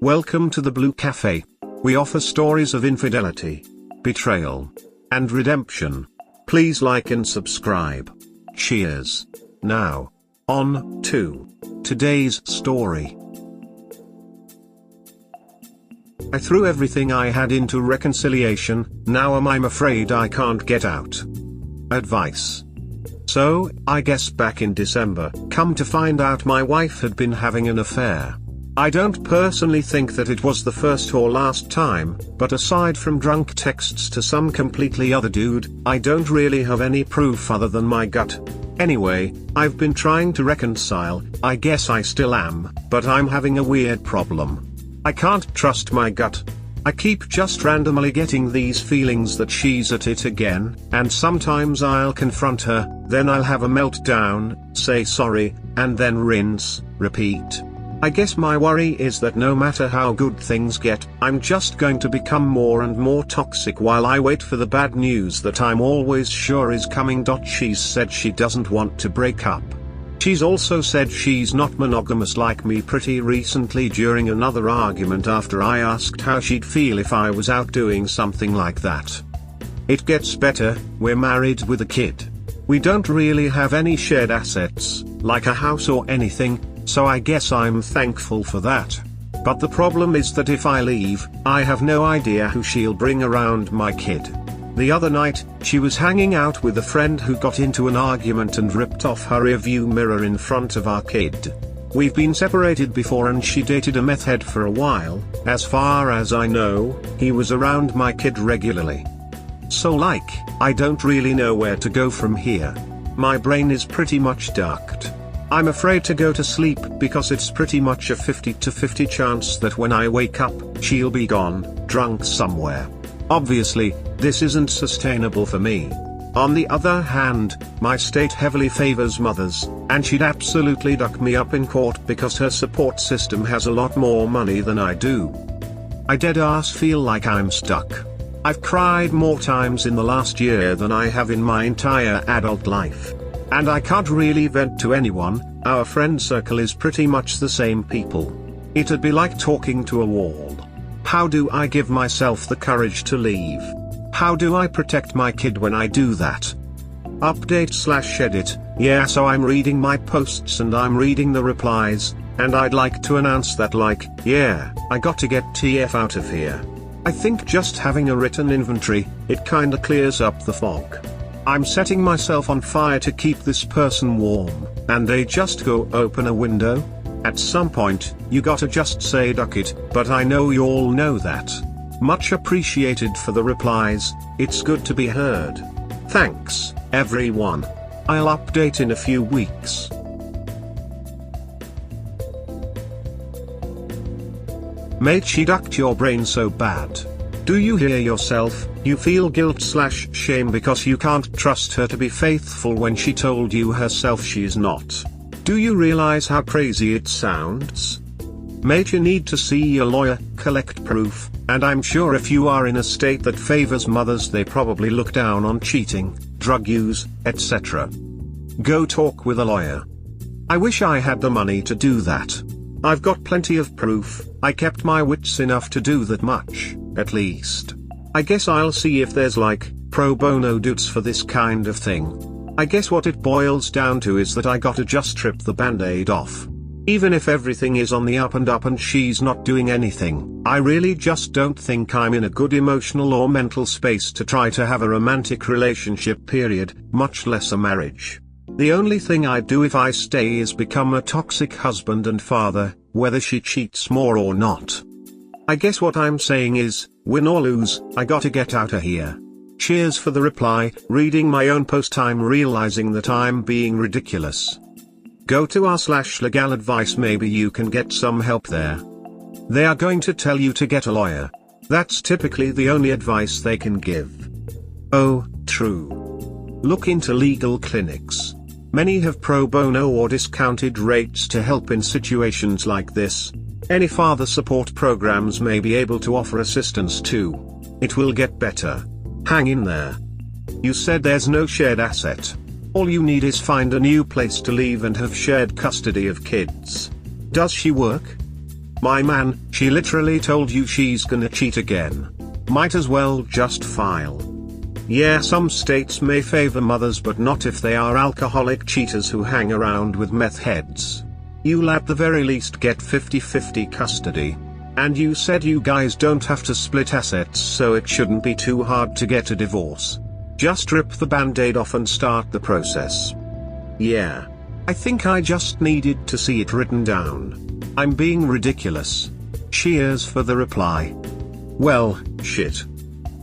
Welcome to the Blue Cafe. We offer stories of infidelity, betrayal, and redemption. Please like and subscribe. Cheers. Now, on to today's story. I threw everything I had into reconciliation, now I'm afraid I can't get out. Advice. So, I guess back in December, come to find out my wife had been having an affair. I don't personally think that it was the first or last time, but aside from drunk texts to some completely other dude, I don't really have any proof other than my gut. Anyway, I've been trying to reconcile, I guess I still am, but I'm having a weird problem. I can't trust my gut. I keep just randomly getting these feelings that she's at it again, and sometimes I'll confront her, then I'll have a meltdown, say sorry, and then rinse, repeat. I guess my worry is that no matter how good things get, I'm just going to become more and more toxic while I wait for the bad news that I'm always sure is coming. She's said she doesn't want to break up. She's also said she's not monogamous like me pretty recently during another argument after I asked how she'd feel if I was out doing something like that. It gets better, we're married with a kid. We don't really have any shared assets, like a house or anything, so I guess I'm thankful for that. But the problem is that if I leave, I have no idea who she'll bring around my kid. The other night, she was hanging out with a friend who got into an argument and ripped off her rearview mirror in front of our kid. We've been separated before and she dated a meth head for a while. As far as I know, he was around my kid regularly. So I don't really know where to go from here. My brain is pretty much ducked. I'm afraid to go to sleep because it's pretty much a 50-50 chance that when I wake up, she'll be gone, drunk somewhere. Obviously, this isn't sustainable for me. On the other hand, my state heavily favors mothers, and she'd absolutely duck me up in court because her support system has a lot more money than I do. I dead-ass feel like I'm stuck. I've cried more times in the last year than I have in my entire adult life. And I can't really vent to anyone, our friend circle is pretty much the same people. It'd be like talking to a wall. How do I give myself the courage to leave? How do I protect my kid when I do that? Update/edit, yeah, so I'm reading my posts and I'm reading the replies, and I'd like to announce that yeah, I got to get TF out of here. I think just having a written inventory, it kinda clears up the fog. I'm setting myself on fire to keep this person warm, and they just go open a window? At some point, you gotta just say duck it, but I know you all know that. Much appreciated for the replies, it's good to be heard. Thanks, everyone. I'll update in a few weeks. Mate, she ducked your brain so bad. Do you hear yourself? You feel guilt/shame because you can't trust her to be faithful when she told you herself she's not. Do you realize how crazy it sounds? Mate, you need to see a lawyer, collect proof, and I'm sure if you are in a state that favors mothers they probably look down on cheating, drug use, etc. Go talk with a lawyer. I wish I had the money to do that. I've got plenty of proof, I kept my wits enough to do that much, at least. I guess I'll see if there's pro bono dudes for this kind of thing. I guess what it boils down to is that I gotta just strip the band-aid off. Even if everything is on the up and she's not doing anything, I really just don't think I'm in a good emotional or mental space to try to have a romantic relationship period, much less a marriage. The only thing I'd do if I stay is become a toxic husband and father, whether she cheats more or not. I guess what I'm saying is, win or lose, I gotta get out of here. Cheers for the reply. Reading my own post I'm realizing that I'm being ridiculous. Go to r/legal advice, maybe you can get some help there. They are going to tell you to get a lawyer. That's typically the only advice they can give. Oh, true. Look into legal clinics. Many have pro bono or discounted rates to help in situations like this. Any father support programs may be able to offer assistance too. It will get better. Hang in there. You said there's no shared asset. All you need is find a new place to live and have shared custody of kids. Does she work? My man, she literally told you she's gonna cheat again. Might as well just file. Yeah, some states may favor mothers but not if they are alcoholic cheaters who hang around with meth heads. You'll at the very least get 50-50 custody. And you said you guys don't have to split assets, so it shouldn't be too hard to get a divorce. Just rip the band-aid off and start the process. Yeah. I think I just needed to see it written down. I'm being ridiculous. Cheers for the reply. Well, shit.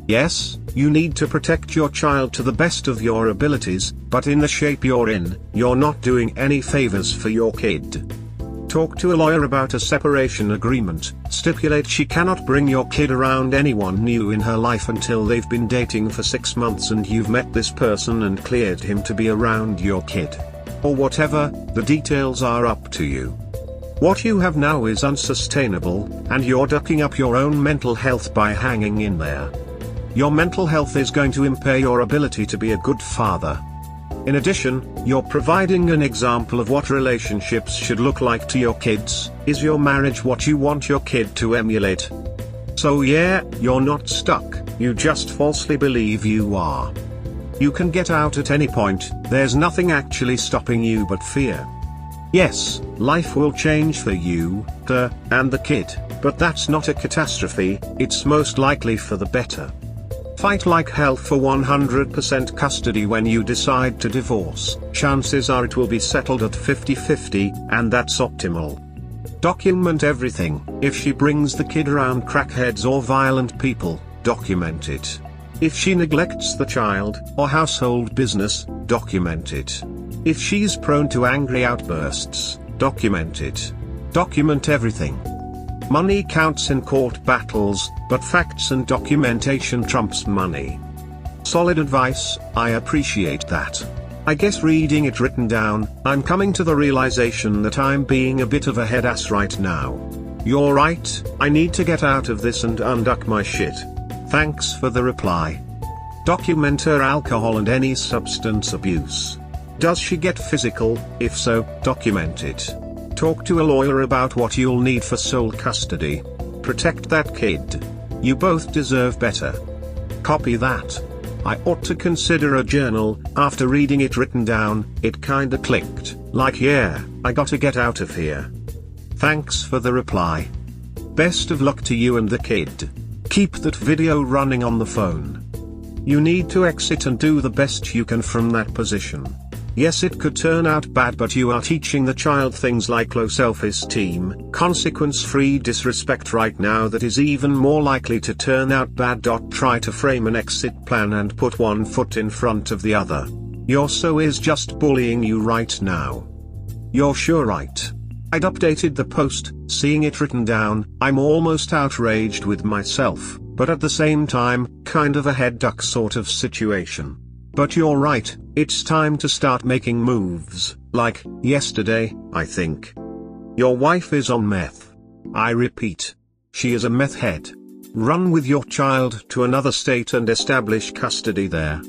Yes, you need to protect your child to the best of your abilities, but in the shape you're in, you're not doing any favors for your kid. Talk to a lawyer about a separation agreement, stipulate she cannot bring your kid around anyone new in her life until they've been dating for 6 months and you've met this person and cleared him to be around your kid. Or whatever, the details are up to you. What you have now is unsustainable, and you're ducking up your own mental health by hanging in there. Your mental health is going to impair your ability to be a good father. In addition, you're providing an example of what relationships should look like to your kids. Is your marriage what you want your kid to emulate? So yeah, you're not stuck, you just falsely believe you are. You can get out at any point, there's nothing actually stopping you but fear. Yes, life will change for you, her, and the kid, but that's not a catastrophe, it's most likely for the better. Fight like hell for 100% custody when you decide to divorce. Chances are it will be settled at 50-50, and that's optimal. Document everything. If she brings the kid around crackheads or violent people, document it. If she neglects the child or household business, document it. If she's prone to angry outbursts, document it. Document everything. Money counts in court battles, but facts and documentation trumps money. Solid advice, I appreciate that. I guess reading it written down, I'm coming to the realization that I'm being a bit of a head ass right now. You're right, I need to get out of this and unduck my shit. Thanks for the reply. Document her alcohol and any substance abuse. Does she get physical? If so, document it. Talk to a lawyer about what you'll need for sole custody. Protect that kid. You both deserve better. Copy that. I ought to consider a journal. After reading it written down, it kinda clicked, like yeah, I gotta get out of here. Thanks for the reply. Best of luck to you and the kid. Keep that video running on the phone. You need to exit and do the best you can from that position. Yes, it could turn out bad, but you are teaching the child things like low self-esteem, consequence-free disrespect right now that is even more likely to turn out bad. Try to frame an exit plan and put one foot in front of the other. Your so is just bullying you right now. You're sure right. I'd updated the post, seeing it written down. I'm almost outraged with myself, but at the same time, kind of a head duck sort of situation. But you're right, it's time to start making moves, like, yesterday, I think. Your wife is on meth. I repeat. She is a meth head. Run with your child to another state and establish custody there.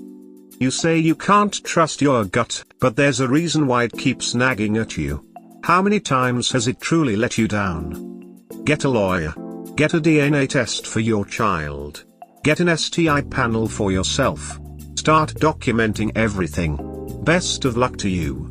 You say you can't trust your gut, but there's a reason why it keeps nagging at you. How many times has it truly let you down? Get a lawyer. Get a DNA test for your child. Get an STI panel for yourself. Start documenting everything. Best of luck to you.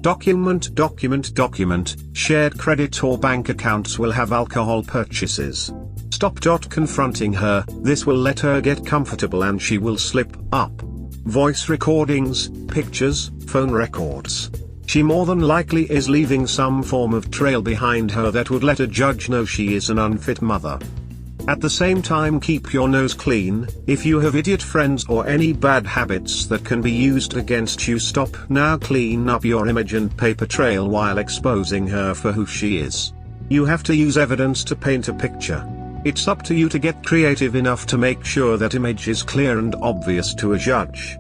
Document. Shared credit or bank accounts will have alcohol purchases. Stop confronting her, this will let her get comfortable and she will slip up. Voice recordings, pictures, phone records. She more than likely is leaving some form of trail behind her that would let a judge know she is an unfit mother. At the same time, keep your nose clean. If you have idiot friends or any bad habits that can be used against you, stop now. Clean up your image and paper trail while exposing her for who she is. You have to use evidence to paint a picture. It's up to you to get creative enough to make sure that image is clear and obvious to a judge.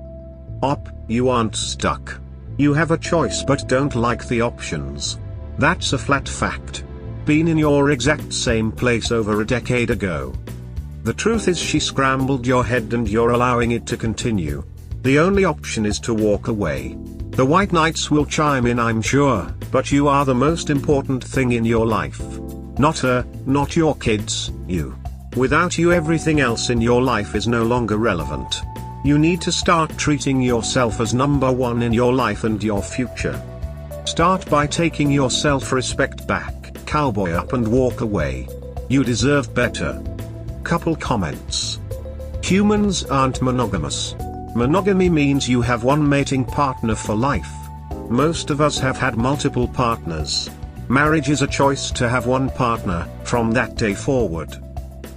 You aren't stuck. You have a choice but don't like the options. That's a flat fact. Been in your exact same place over a decade ago. The truth is she scrambled your head and you're allowing it to continue. The only option is to walk away. The white knights will chime in, I'm sure, but you are the most important thing in your life. Not her, not your kids, you. Without you, everything else in your life is no longer relevant. You need to start treating yourself as number one in your life and your future. Start by taking your self-respect back, cowboy up and walk away. You deserve better. Couple comments. Humans aren't monogamous. Monogamy means you have one mating partner for life. Most of us have had multiple partners. Marriage is a choice to have one partner, from that day forward.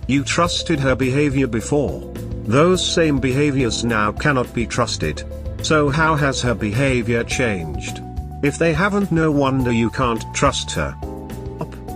You trusted her behavior before. Those same behaviors now cannot be trusted. So how has her behavior changed? If they haven't, no wonder you can't trust her.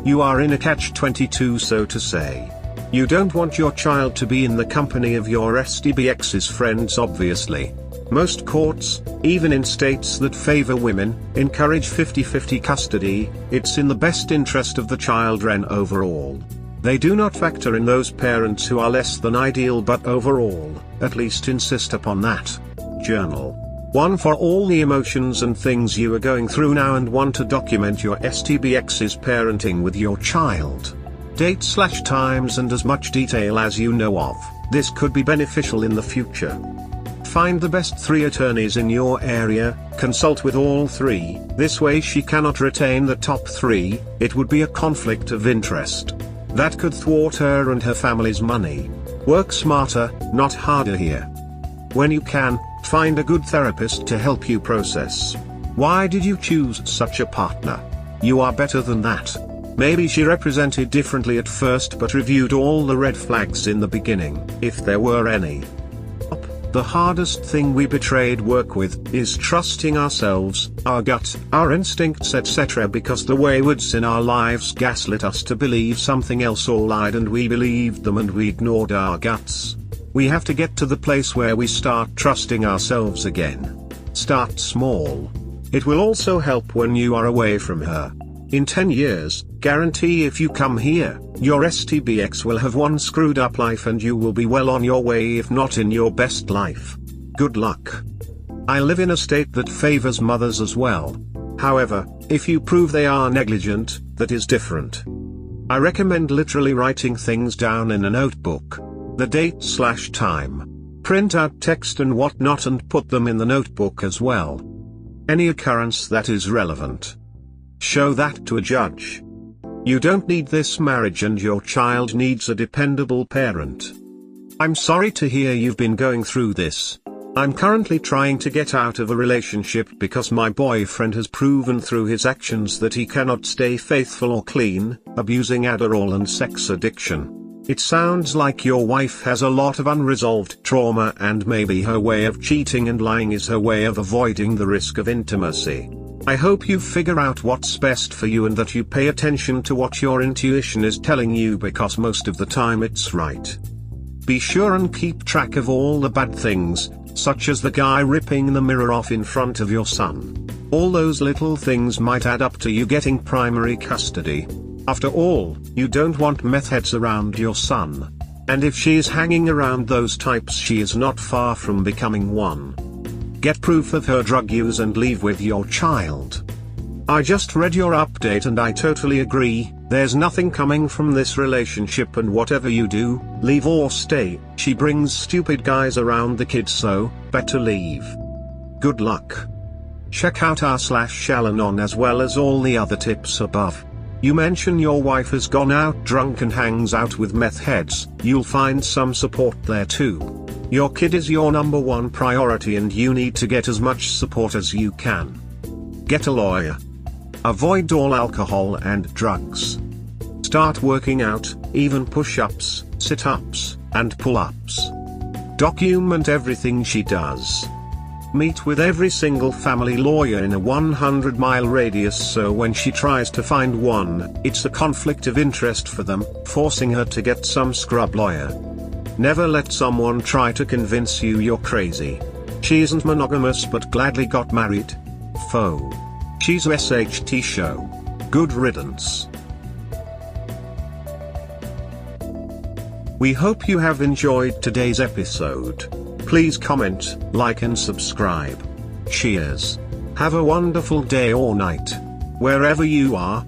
You are in a catch-22, so to say. You don't want your child to be in the company of your STBX's friends, obviously. Most courts, even in states that favor women, encourage 50-50 custody. It's in the best interest of the children overall. They do not factor in those parents who are less than ideal, but overall, at least insist upon that. Journal. One for all the emotions and things you are going through now, and one to document your STBX's parenting with your child. Date/times and as much detail as you know of. This could be beneficial in the future. Find the best 3 attorneys in your area, consult with all 3, this way she cannot retain the top 3, it would be a conflict of interest. That could thwart her and her family's money. Work smarter, not harder here. When you can, find a good therapist to help you process. Why did you choose such a partner? You are better than that. Maybe she represented differently at first but reviewed all the red flags in the beginning, if there were any. The hardest thing we betrayed work with is trusting ourselves, our gut, our instincts, etc., because the waywards in our lives gaslit us to believe something else or lied, and we believed them and we ignored our guts. We have to get to the place where we start trusting ourselves again. Start small. It will also help when you are away from her. In 10 years, guarantee if you come here, your STBX will have one screwed up life and you will be well on your way, if not in your best life. Good luck. I live in a state that favors mothers as well. However, if you prove they are negligent, that is different. I recommend literally writing things down in a notebook. The date/time. Print out text and whatnot and put them in the notebook as well. Any occurrence that is relevant. Show that to a judge. You don't need this marriage and your child needs a dependable parent. I'm sorry to hear you've been going through this. I'm currently trying to get out of a relationship because my boyfriend has proven through his actions that he cannot stay faithful or clean, abusing Adderall and sex addiction. It sounds like your wife has a lot of unresolved trauma, and maybe her way of cheating and lying is her way of avoiding the risk of intimacy. I hope you figure out what's best for you and that you pay attention to what your intuition is telling you, because most of the time it's right. Be sure and keep track of all the bad things, such as the guy ripping the mirror off in front of your son. All those little things might add up to you getting primary custody. After all, you don't want meth heads around your son. And if she is hanging around those types, she is not far from becoming one. Get proof of her drug use and leave with your child. I just read your update and I totally agree, there's nothing coming from this relationship, and whatever you do, leave or stay, she brings stupid guys around the kids, so, better leave. Good luck. Check out r/Shalanon as well as all the other tips above. You mention your wife has gone out drunk and hangs out with meth heads, you'll find some support there too. Your kid is your number one priority and you need to get as much support as you can. Get a lawyer. Avoid all alcohol and drugs. Start working out, even push-ups, sit-ups, and pull-ups. Document everything she does. Meet with every single family lawyer in a 100-mile radius, so when she tries to find one, it's a conflict of interest for them, forcing her to get some scrub lawyer. Never let someone try to convince you you're crazy. She isn't monogamous but gladly got married. Foe. She's a SHT show. Good riddance. We hope you have enjoyed today's episode. Please comment, like and subscribe. Cheers. Have a wonderful day or night. Wherever you are.